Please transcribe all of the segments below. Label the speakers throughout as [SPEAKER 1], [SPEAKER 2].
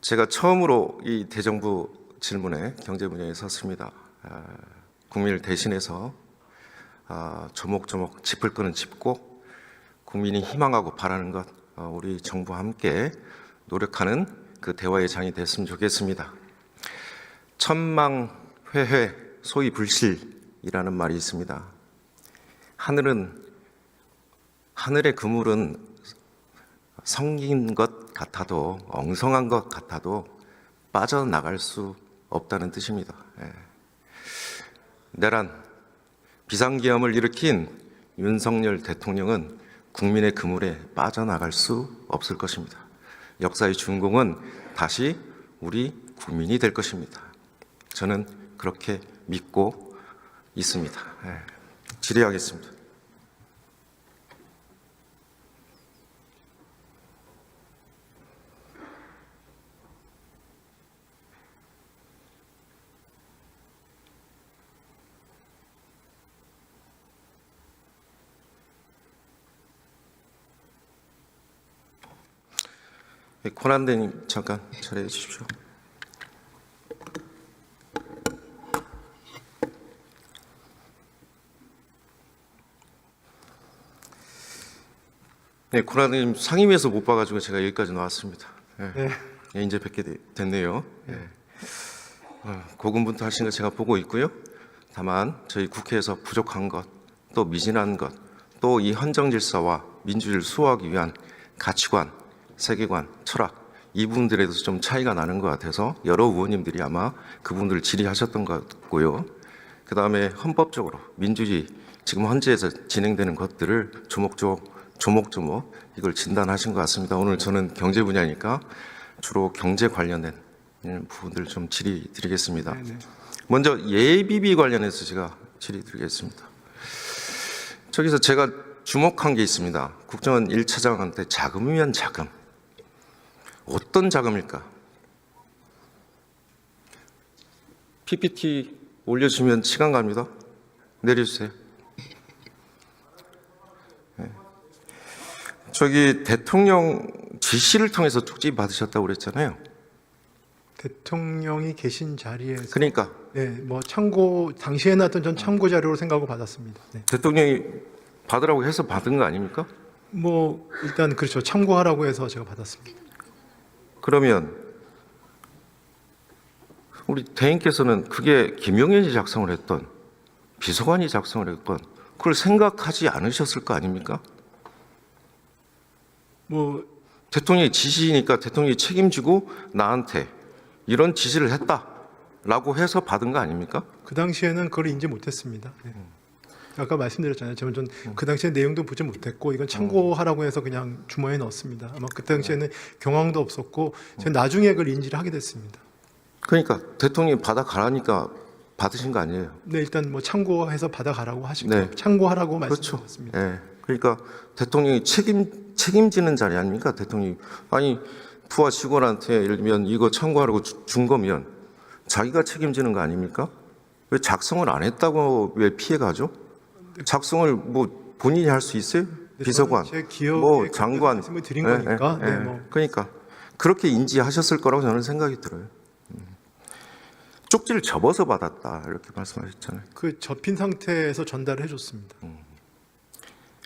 [SPEAKER 1] 제가 처음으로 이 대정부 질문에 경제 분야에 섰습니다. 국민을 대신해서 조목조목 짚을 거는 짚고 국민이 희망하고 바라는 것, 우리 정부와 함께 노력하는 그 대화의 장이 됐으면 좋겠습니다. 천망회회 소위 불실이라는 말이 있습니다. 하늘의 그물은 성긴 것 같아도, 엉성한 것 같아도 빠져나갈 수 없다는 뜻입니다. 내란 비상기염을 일으킨 윤석열 대통령은 국민의 그물에 빠져나갈 수 없을 것입니다. 역사의 주인공은 다시 우리 국민이 될 것입니다. 저는 그렇게 믿고 있습니다. 질의하겠습니다. 권한대님 잠깐 자리해 주십시오. 네, 권한대님 상임위에서 못 봐가지고 제가 여기까지 나왔습니다. 네. 이제 뵙게 됐네요. 고군분투 하신 거 제가 보고 있고요. 다만 저희 국회에서 부족한 것, 또 미진한 것, 또 이 헌정 질서와 민주주의를 수호하기 위한 가치관, 세계관, 철학, 이 부분들에도 좀 차이가 나는 것 같아서 여러 의원님들이 아마 그 부분들을 질의하셨던 것 같고요. 그 다음에 헌법적으로 민주주의 지금 헌재에서 진행되는 것들을 조목조목 이걸 진단하신 것 같습니다. 오늘 저는 경제 분야니까 주로 경제 관련된 부분들을 좀 질의 드리겠습니다. 먼저 예비비 관련해서 제가 질의 드리겠습니다. 저기서 제가 주목한 게 있습니다. 국정원 1차장한테 자금이면 자금. 어떤 자금일까? PPT 올려주시면 시간 갑니다. 내려주세요. 저기 대통령 지시를 통해서 쪽지 받으셨다고 그랬잖아요.
[SPEAKER 2] 대통령이 계신 자리에서
[SPEAKER 1] 그러니까
[SPEAKER 2] 뭐 참고 당시에 나왔던 전 참고 자료로 생각하고 받았습니다.
[SPEAKER 1] 대통령이 받으라고 해서 받은 거 아닙니까?
[SPEAKER 2] 뭐 일단 그렇죠. 참고하라고 해서 제가 받았습니다.
[SPEAKER 1] 그러면 우리 대행께서는 그게 김용현이 작성을 했던, 비서관이 작성을 했던, 그걸 생각하지 않으셨을 거 아닙니까?
[SPEAKER 2] 뭐
[SPEAKER 1] 대통령의 지시니까 대통령이 책임지고 나한테 이런 지시를 했다라고 해서 받은 거 아닙니까?
[SPEAKER 2] 그 당시에는 그걸 인지 못했습니다. 아까 말씀드렸잖아요. 전 그 당시에 내용도 보지 못했고 이건 참고하라고 해서 그냥 주머니에 넣었습니다. 아마 그 당시에는 경황도 없었고 제가 나중에 그걸 인지를 하게 됐습니다.
[SPEAKER 1] 그러니까 대통령이 받아가라니까 받으신 거 아니에요?
[SPEAKER 2] 네, 일단 뭐 참고해서 받아가라고 하시고
[SPEAKER 1] 네.
[SPEAKER 2] 참고하라고
[SPEAKER 1] 그렇죠.
[SPEAKER 2] 말씀드렸습니다.
[SPEAKER 1] 네. 그러니까 대통령이 책임지는 자리 아닙니까? 대통령이 아니 부하 직원한테 예를 들면 이거 참고하라고 준 거면 자기가 책임지는 거 아닙니까? 왜 작성을 안 했다고 왜 피해가죠? 작성을 뭐 본인이 할 수 있어요? 비서관,
[SPEAKER 2] 제 기억에
[SPEAKER 1] 뭐 장관,
[SPEAKER 2] 말씀을 드린 거니까. 뭐.
[SPEAKER 1] 그러니까 그렇게 인지하셨을 거라고 저는 생각이 들어요. 쪽지를 접어서 받았다 이렇게 말씀하셨잖아요.
[SPEAKER 2] 그 접힌 상태에서 전달을 해줬습니다.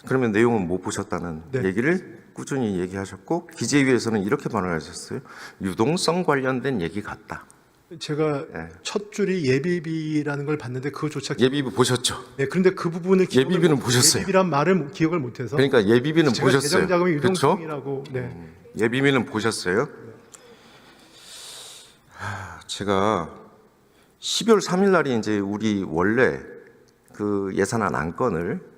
[SPEAKER 1] 그러면 내용은 못 보셨다는
[SPEAKER 2] 네.
[SPEAKER 1] 얘기를 꾸준히 얘기하셨고 기재위에서는 이렇게 발언하셨어요. 유동성 관련된 얘기 같다.
[SPEAKER 2] 제가 첫 줄이 예비비라는 걸 봤는데 그거조차
[SPEAKER 1] 예비비 보셨죠?
[SPEAKER 2] 네, 그런데 그 부분을
[SPEAKER 1] 예비비는 보셨어요.
[SPEAKER 2] 예비비란 말을 기억을 못해서
[SPEAKER 1] 그러니까 예비비는
[SPEAKER 2] 제가
[SPEAKER 1] 보셨어요.
[SPEAKER 2] 재정자금의
[SPEAKER 1] 그렇죠?
[SPEAKER 2] 유동성이라고
[SPEAKER 1] 예비비는 보셨어요? 제가 12월 3일 날이 이제 우리 원래 그 예산안 안건을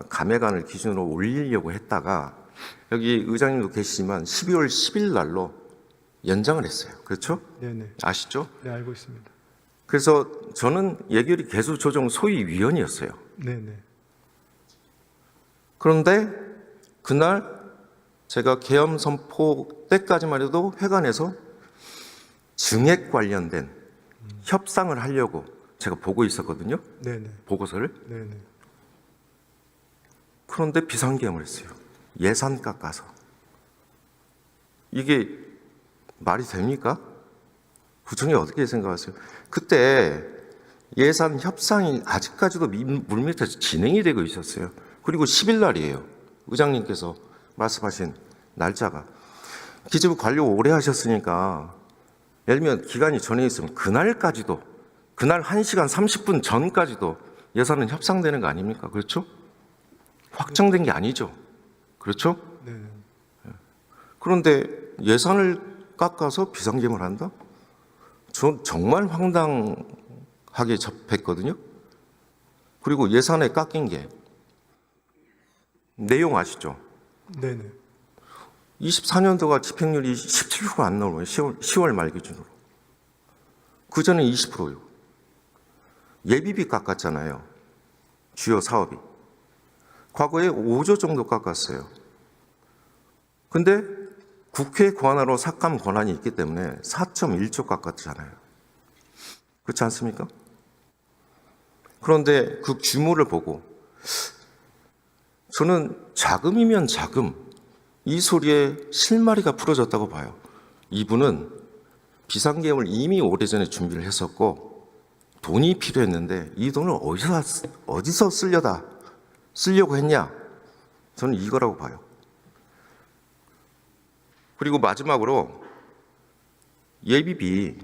[SPEAKER 1] 감액안을 기준으로 올리려고 했다가 여기 의장님도 계시지만 12월 10일 날로 연장을 했어요. 그렇죠?
[SPEAKER 2] 네네.
[SPEAKER 1] 아시죠?
[SPEAKER 2] 네, 알고 있습니다.
[SPEAKER 1] 그래서 저는 예결위 개수 조정 소위 위원이었어요.
[SPEAKER 2] 네네.
[SPEAKER 1] 그런데 그날 제가 계엄 선포 때까지만 해도 회관에서 증액 관련된 협상을 하려고 제가 보고 있었거든요.
[SPEAKER 2] 네네.
[SPEAKER 1] 보고서를.
[SPEAKER 2] 네네.
[SPEAKER 1] 그런데 비상계엄을 했어요. 예산 깎아서. 이게 말이 됩니까? 부총리 어떻게 생각하세요? 그때 예산 협상이 아직까지도 물밑에서 진행이 되고 있었어요. 그리고 10일 날이에요. 의장님께서 말씀하신 날짜가. 기재부 관료 오래 하셨으니까 예를 들면 기간이 정해 있으면 그날까지도, 그날 1시간 30분 전까지도 예산은 협상되는 거 아닙니까? 그렇죠? 확정된 게 아니죠. 그렇죠?
[SPEAKER 2] 네.
[SPEAKER 1] 그런데 예산을 깎아서 비상계엄을 한다? 전 정말 황당하게 접했거든요. 그리고 예산에 깎인 게 내용 아시죠?
[SPEAKER 2] 네네.
[SPEAKER 1] 24년도가 집행률이 17%가 안 나오는 거예요. 10월 말 기준으로. 그 전에 20%요. 예비비 깎았잖아요. 주요 사업이. 과거에 5조 정도 깎았어요. 근데 국회 권한으로 삭감 권한이 있기 때문에 4.1조 깎았잖아요. 그렇지 않습니까? 그런데 그 규모를 보고 저는 자금이면 자금, 이 소리에 실마리가 풀어졌다고 봐요. 이분은 비상계엄을 이미 오래전에 준비를 했었고 돈이 필요했는데 이 돈을 어디서 쓰려고 했냐? 저는 이거라고 봐요. 그리고 마지막으로 예비비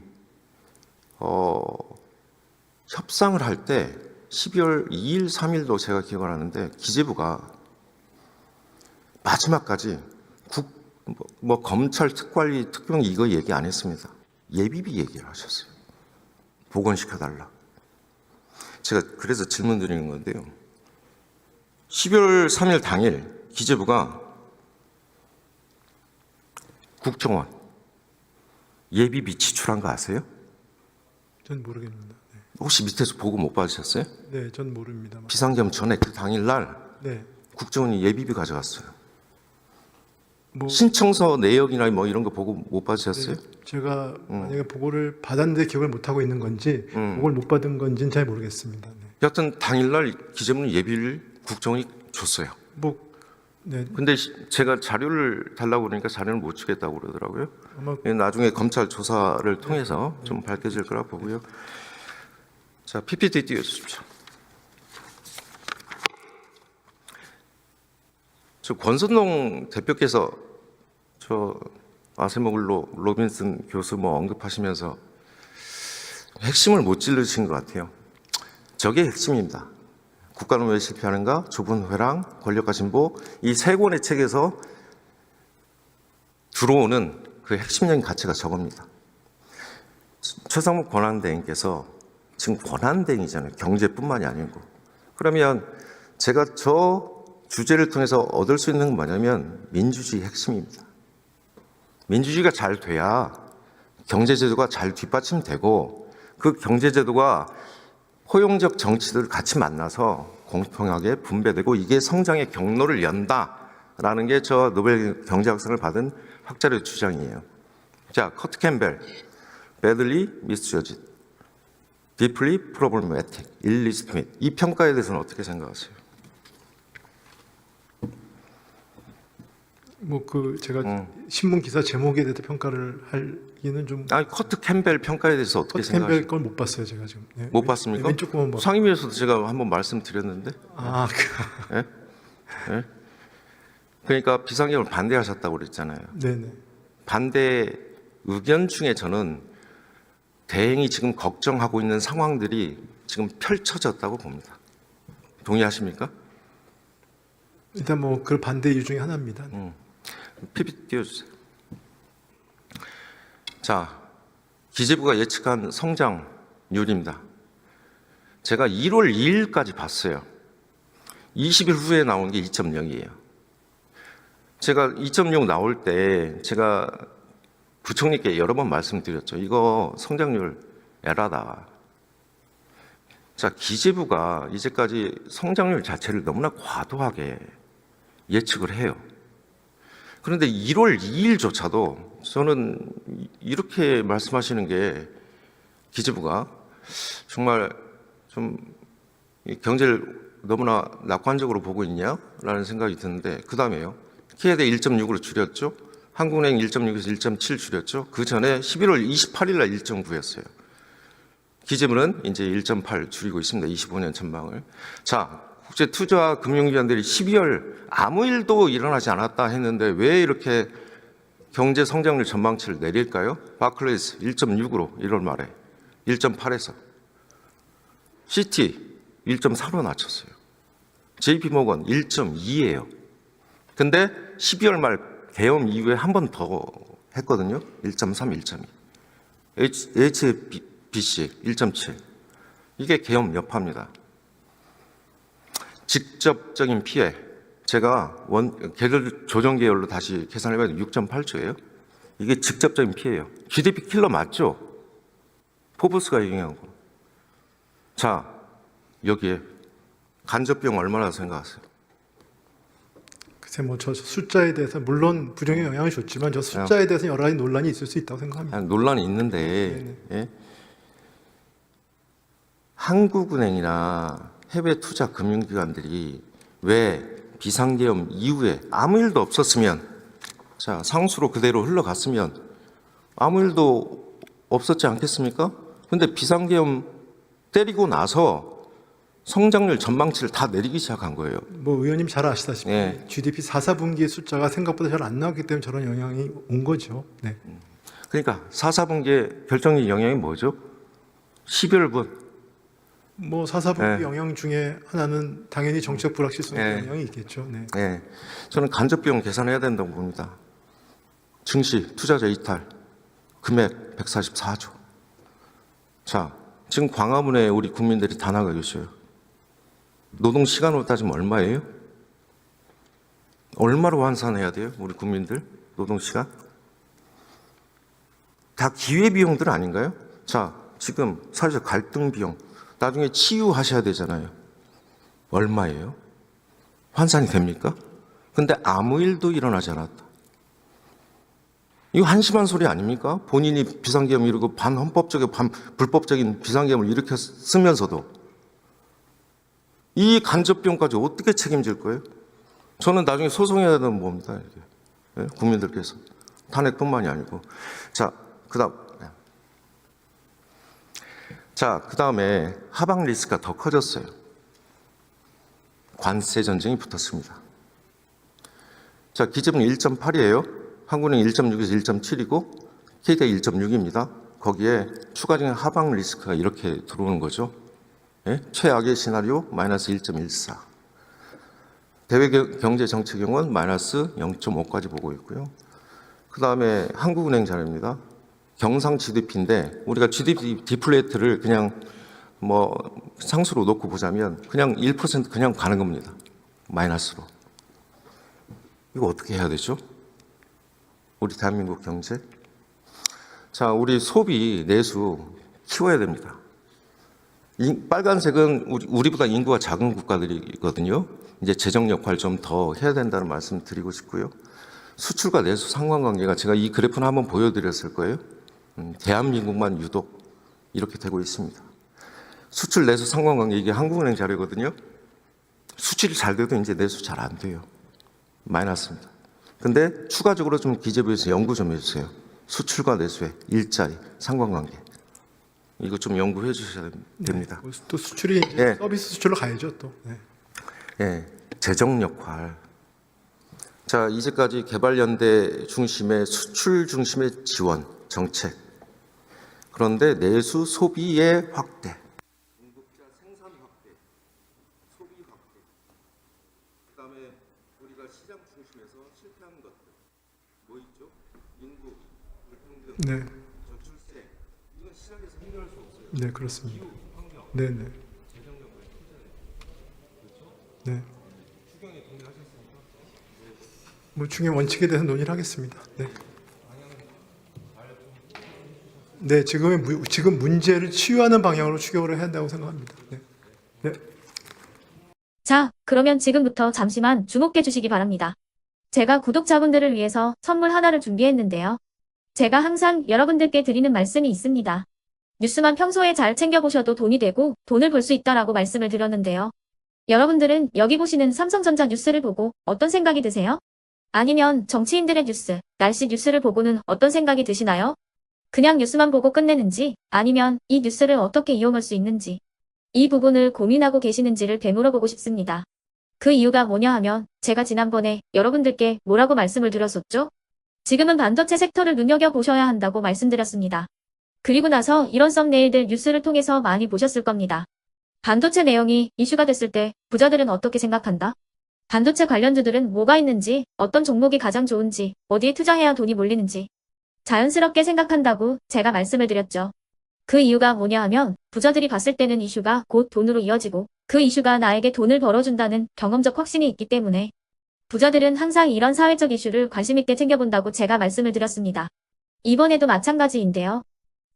[SPEAKER 1] 협상을 할 때 12월 2일, 3일도 제가 기억을 하는데 기재부가 마지막까지 검찰 특관리 특별히 이거 얘기 안 했습니다. 예비비 얘기를 하셨어요. 복원시켜달라. 제가 그래서 질문 드리는 건데요. 12월 3일 당일 기재부가 국정원 예비비 지출한 거 아세요?
[SPEAKER 2] 전 모르겠습니다. 네,
[SPEAKER 1] 혹시 밑에서 보고 못 받으셨어요?
[SPEAKER 2] 네, 전 모릅니다.
[SPEAKER 1] 비상계엄 전에 그 당일날
[SPEAKER 2] 네,
[SPEAKER 1] 국정원이 예비비 가져갔어요.
[SPEAKER 2] 뭐
[SPEAKER 1] 신청서 내역이나 뭐 이런 거 보고 못 받으셨어요?
[SPEAKER 2] 네, 제가 만약에 보고를 받았는데 기억을 못 하고 있는 건지 보고를 못 받은 건지는 잘 모르겠습니다. 네.
[SPEAKER 1] 여하튼 당일날 기재부는 예비를 국정원이 줬어요.
[SPEAKER 2] 뭐 네,
[SPEAKER 1] 근데 제가 자료를 달라고 그러니까 자료를 못 주겠다고 그러더라고요.
[SPEAKER 2] 아마
[SPEAKER 1] 나중에 검찰 조사를 통해서 좀 밝혀질 거라 보고요. 자, PPT 띄워주십시오. 저 권선동 대표께서 저 아세모글로 로빈슨 교수 뭐 언급하시면서 핵심을 못 찔러주신 것 같아요. 저게 핵심입니다. 국가는 왜 실패하는가? 좁은 회랑, 권력과 진보, 이 세 권의 책에서 들어오는 그 핵심적인 가치가 저겁니다. 최상목 권한대행께서 지금 권한대행이잖아요. 경제뿐만이 아니고. 그러면 제가 저 주제를 통해서 얻을 수 있는 건 뭐냐면 민주주의 핵심입니다. 민주주의가 잘 돼야 경제제도가 잘 뒷받침되고 그 경제제도가 포용적 정치들 같이 만나서 공평하게 분배되고 이게 성장의 경로를 연다라는 게 저 노벨 경제학상을 받은 학자의 주장이에요. 자, 커트 캠벨, badly misjudged, deeply problematic, illegitimate. 이 평가에 대해서는 어떻게 생각하세요?
[SPEAKER 2] 뭐 그 제가 신문 기사 제목에 대해서 평가를 하기는 좀
[SPEAKER 1] 아니, 커트 캠벨 평가에 대해서 어떻게
[SPEAKER 2] 커트 캠벨
[SPEAKER 1] 생각하세요?
[SPEAKER 2] 걸 못 봤어요 제가 지금. 네,
[SPEAKER 1] 못 봤습니까?
[SPEAKER 2] 왼쪽 부분 뭐.
[SPEAKER 1] 상임위에서도 제가 한번 말씀드렸는데.
[SPEAKER 2] 아,
[SPEAKER 1] 그러니까 비상계엄을 반대하셨다고 그랬잖아요.
[SPEAKER 2] 네네.
[SPEAKER 1] 반대 의견 중에 저는 대행이 지금 걱정하고 있는 상황들이 지금 펼쳐졌다고 봅니다. 동의하십니까?
[SPEAKER 2] 일단 뭐 그 반대 이유 중에 하나입니다.
[SPEAKER 1] PPT 띄워주세요. 자, 기재부가 예측한 성장률입니다. 제가 1월 2일까지 봤어요. 20일 후에 나온 게 2.0이에요. 제가 2.0 나올 때 제가 부총리께 여러 번 말씀드렸죠. 이거 성장률 에라다. 자, 기재부가 이제까지 성장률 자체를 너무나 과도하게 예측을 해요. 그런데 1월 2일조차도 저는 이렇게 말씀하시는 게 기재부가 정말 좀 경제를 너무나 낙관적으로 보고 있냐라는 생각이 드는데 그 다음에요. 키에대 1.6으로 줄였죠. 한국은행 1.6에서 1.7 줄였죠. 그 전에 11월 28일 날 1.9였어요. 기재부는 이제 1.8 줄이고 있습니다. 25년 전망을. 자, 국제투자금융기관들이 12월 아무 일도 일어나지 않았다 했는데 왜 이렇게 경제 성장률 전망치를 내릴까요? 바클레이스 1.6으로 1월 말에 1.8에서 시티 1.4로 낮췄어요. JP모건 1.2예요. 근데 12월 말 계엄 이후에 한 번 더 했거든요. 1.3, 1.2. HSBC 1.7. 이게 계엄 여파입니다. 직접적인 피해. 제가 계절 조정 계열로 다시 계산해봐도 6.8조예요. 이게 직접적인 피해예요. GDP 킬러 맞죠? 포브스가 얘기한 거. 자, 여기에 간접 비용 얼마나 생각하세요?
[SPEAKER 2] 글쎄 뭐 저 숫자에 대해서 물론 부정의 영향을 줬지만 저 숫자에 대해서 여러 가지 논란이 있을 수 있다고 생각합니다.
[SPEAKER 1] 논란이 있는데 예? 한국은행이나 해외 투자 금융기관들이 왜 비상계엄 이후에 아무 일도 없었으면, 자 상수로 그대로 흘러갔으면 아무 일도 없었지 않겠습니까? 근데 비상계엄 때리고 나서 성장률 전망치를 다 내리기 시작한 거예요.
[SPEAKER 2] 뭐 의원님 잘 아시다시피
[SPEAKER 1] 네.
[SPEAKER 2] GDP 4, 4분기의 숫자가 생각보다 잘 안 나왔기 때문에 저런 영향이 온 거죠. 네.
[SPEAKER 1] 그러니까 4, 4분기의 결정적인 영향이 뭐죠? 12월분.
[SPEAKER 2] 뭐 4, 4분기
[SPEAKER 1] 네.
[SPEAKER 2] 영향 중에 하나는 당연히 정책 불확실성의
[SPEAKER 1] 네.
[SPEAKER 2] 영향이 있겠죠. 네.
[SPEAKER 1] 네. 저는 간접 비용 계산해야 된다고 봅니다. 증시, 투자자 이탈, 금액 144조. 자, 지금 광화문에 우리 국민들이 다 나가 계셔요. 노동 시간으로 따지면 얼마예요? 얼마로 환산해야 돼요? 우리 국민들 노동 시간? 다 기회 비용들 아닌가요? 자, 지금 사회적 갈등 비용 나중에 치유하셔야 되잖아요. 얼마예요? 환산이 됩니까? 근데 아무 일도 일어나지 않았다. 이거 한심한 소리 아닙니까? 본인이 비상계엄 이루고 반헌법적이고 반불법적인 비상계엄을 일으켰으면서도 이 간접비용까지 어떻게 책임질 거예요? 저는 나중에 소송해야 되는 겁니다. 이게. 예? 국민들께서. 탄핵뿐만이 아니고. 자, 그 다음에 하방 리스크가 더 커졌어요. 관세 전쟁이 붙었습니다. 자, 기재부는 1.8이에요. 한국은행 1.6에서 1.7이고 KDI 1.6입니다. 거기에 추가적인 하방 리스크가 이렇게 들어오는 거죠. 예? 최악의 시나리오 마이너스 1.14. 대외 경제 정책 경우는 마이너스 0.5까지 보고 있고요. 그 다음에 한국은행 자료입니다. 경상 GDP인데 우리가 GDP 디플레이트를 그냥 뭐 상수로 놓고 보자면 그냥 1% 그냥 가는 겁니다. 마이너스로. 이거 어떻게 해야 되죠? 우리 대한민국 경제. 자, 우리 소비 내수 키워야 됩니다. 빨간색은 우리보다 인구가 작은 국가들이거든요. 이제 재정 역할 좀 더 해야 된다는 말씀 드리고 싶고요. 수출과 내수 상관관계가 제가 이 그래프는 한번 보여드렸을 거예요. 대한민국만 유독 이렇게 되고 있습니다. 수출 내수 상관관계 이게 한국은행 자료거든요. 수출이 잘 돼도 이제 내수 잘 안 돼요. 마이너스입니다. 근데 추가적으로 좀 기재부에서 연구 좀 해주세요. 수출과 내수의 일자리 상관관계. 이거 좀 연구해 주셔야 됩니다.
[SPEAKER 2] 네. 또 수출이 이제
[SPEAKER 1] 네.
[SPEAKER 2] 서비스 수출로 가야죠 또. 네.
[SPEAKER 1] 예, 재정 역할. 자, 이제까지 개발연대 중심의 수출 중심의 지원 정책. 그런데 내수 소비의 확대. 공급자 생산 확대, 소비 확대. 그다음에 우리가 시장 중심에서 실패한 것들 뭐 있죠? 인구, 불평등,
[SPEAKER 2] 네.
[SPEAKER 1] 저출생. 이건 시장에서 해결할 수 없어요.
[SPEAKER 2] 네, 그렇습니다.
[SPEAKER 1] 기후, 환경,
[SPEAKER 2] 네, 네.
[SPEAKER 1] 재정 역할 투자에. 그렇죠?
[SPEAKER 2] 네.
[SPEAKER 1] 추경에 동의하셨습니까?
[SPEAKER 2] 뭐 중요 원칙에 대해서 논의를 하겠습니다. 네. 네, 지금 문제를 치유하는 방향으로 추경을 해야 한다고 생각합니다. 네. 네.
[SPEAKER 3] 자, 그러면 지금부터 잠시만 주목해 주시기 바랍니다. 제가 구독자분들을 위해서 선물 하나를 준비했는데요. 제가 항상 여러분들께 드리는 말씀이 있습니다. 뉴스만 평소에 잘 챙겨보셔도 돈이 되고 돈을 벌 수 있다라고 말씀을 드렸는데요. 여러분들은 여기 보시는 삼성전자 뉴스를 보고 어떤 생각이 드세요? 아니면 정치인들의 뉴스, 날씨 뉴스를 보고는 어떤 생각이 드시나요? 그냥 뉴스만 보고 끝내는지, 아니면 이 뉴스를 어떻게 이용할 수 있는지, 이 부분을 고민하고 계시는지를 되물어보고 싶습니다. 그 이유가 뭐냐 하면 제가 지난번에 여러분들께 뭐라고 말씀을 드렸었죠? 지금은 반도체 섹터를 눈여겨보셔야 한다고 말씀드렸습니다. 그리고 나서 이런 썸네일들 뉴스를 통해서 많이 보셨을 겁니다. 반도체 내용이 이슈가 됐을 때 부자들은 어떻게 생각한다? 반도체 관련주들은 뭐가 있는지, 어떤 종목이 가장 좋은지, 어디에 투자해야 돈이 몰리는지 자연스럽게 생각한다고 제가 말씀을 드렸죠. 그 이유가 뭐냐 하면 부자들이 봤을 때는 이슈가 곧 돈으로 이어지고 그 이슈가 나에게 돈을 벌어준다는 경험적 확신이 있기 때문에 부자들은 항상 이런 사회적 이슈를 관심 있게 챙겨본다고 제가 말씀을 드렸습니다. 이번에도 마찬가지인데요.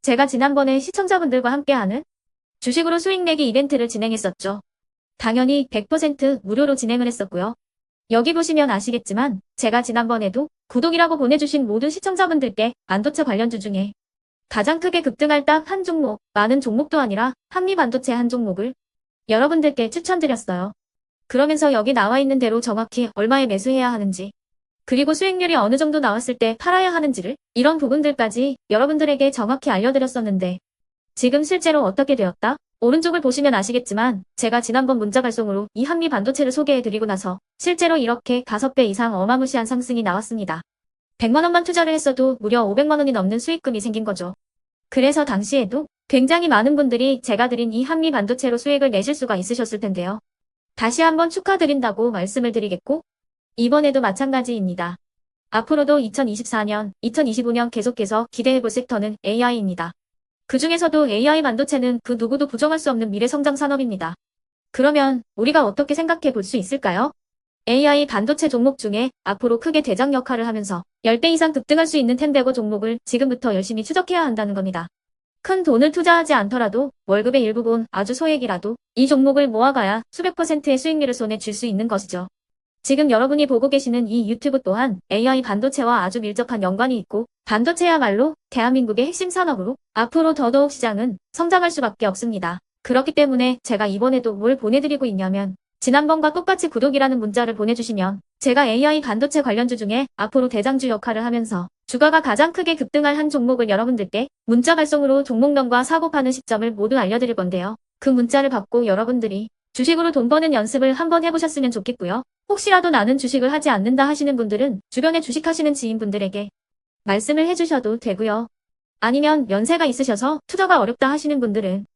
[SPEAKER 3] 제가 지난번에 시청자분들과 함께하는 주식으로 수익 내기 이벤트를 진행했었죠. 당연히 100% 무료로 진행을 했었고요. 여기 보시면 아시겠지만 제가 지난번에도 구독이라고 보내주신 모든 시청자분들께 반도체 관련주 중에 가장 크게 급등할 딱 한 종목, 많은 종목도 아니라 한미반도체 한 종목을 여러분들께 추천드렸어요. 그러면서 여기 나와 있는 대로 정확히 얼마에 매수해야 하는지, 그리고 수익률이 어느 정도 나왔을 때 팔아야 하는지를 이런 부분들까지 여러분들에게 정확히 알려드렸었는데 지금 실제로 어떻게 되었다? 오른쪽을 보시면 아시겠지만 제가 지난번 문자 발송으로 이 한미반도체를 소개해드리고 나서 실제로 이렇게 5배 이상 어마무시한 상승이 나왔습니다. 100만 원만 투자를 했어도 무려 500만 원이 넘는 수익금이 생긴 거죠. 그래서 당시에도 굉장히 많은 분들이 제가 드린 이 한미반도체로 수익을 내실 수가 있으셨을 텐데요. 다시 한번 축하드린다고 말씀을 드리겠고 이번에도 마찬가지입니다. 앞으로도 2024년, 2025년 계속해서 기대해볼 섹터는 AI입니다. 그 중에서도 AI 반도체는 그 누구도 부정할 수 없는 미래성장 산업입니다. 그러면 우리가 어떻게 생각해 볼 수 있을까요? AI 반도체 종목 중에 앞으로 크게 대장 역할을 하면서 10배 이상 급등할 수 있는 텐베고 종목을 지금부터 열심히 추적해야 한다는 겁니다. 큰 돈을 투자하지 않더라도 월급의 일부분 아주 소액이라도 이 종목을 모아가야 수백 %의 수익률을 손에 쥘 수 있는 것이죠. 지금 여러분이 보고 계시는 이 유튜브 또한 AI 반도체와 아주 밀접한 연관이 있고 반도체야말로 대한민국의 핵심 산업으로 앞으로 더더욱 시장은 성장할 수밖에 없습니다. 그렇기 때문에 제가 이번에도 뭘 보내드리고 있냐면 지난번과 똑같이 구독이라는 문자를 보내주시면 제가 AI 반도체 관련주 중에 앞으로 대장주 역할을 하면서 주가가 가장 크게 급등할 한 종목을 여러분들께 문자 발송으로 종목명과 사고 파는 시점을 모두 알려드릴 건데요. 그 문자를 받고 여러분들이 주식으로 돈 버는 연습을 한번 해보셨으면 좋겠고요. 혹시라도 나는 주식을 하지 않는다 하시는 분들은 주변에 주식하시는 지인분들에게 말씀을 해주셔도 되고요. 아니면 연세가 있으셔서 투자가 어렵다 하시는 분들은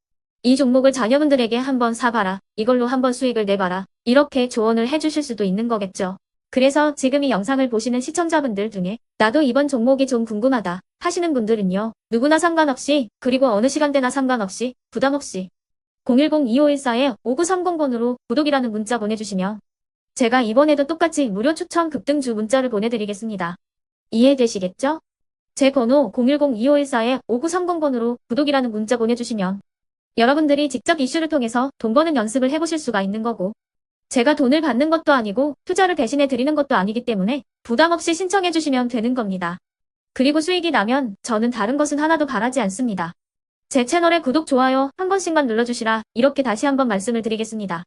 [SPEAKER 3] 이 종목을 자녀분들에게 한번 사봐라. 이걸로 한번 수익을 내봐라. 이렇게 조언을 해주실 수도 있는 거겠죠. 그래서 지금 이 영상을 보시는 시청자분들 중에 나도 이번 종목이 좀 궁금하다 하시는 분들은요. 누구나 상관없이 그리고 어느 시간대나 상관없이 부담없이 010-2514-5930번으로 구독이라는 문자 보내주시면 제가 이번에도 똑같이 무료 추천 급등주 문자를 보내드리겠습니다. 이해되시겠죠? 제 번호 010-2514-5930번으로 구독이라는 문자 보내주시면 여러분들이 직접 이슈를 통해서 돈 버는 연습을 해보실 수가 있는 거고 제가 돈을 받는 것도 아니고 투자를 대신해 드리는 것도 아니기 때문에 부담 없이 신청해 주시면 되는 겁니다. 그리고 수익이 나면 저는 다른 것은 하나도 바라지 않습니다. 제 채널에 구독, 좋아요 한 번씩만 눌러주시라 이렇게 다시 한번 말씀을 드리겠습니다.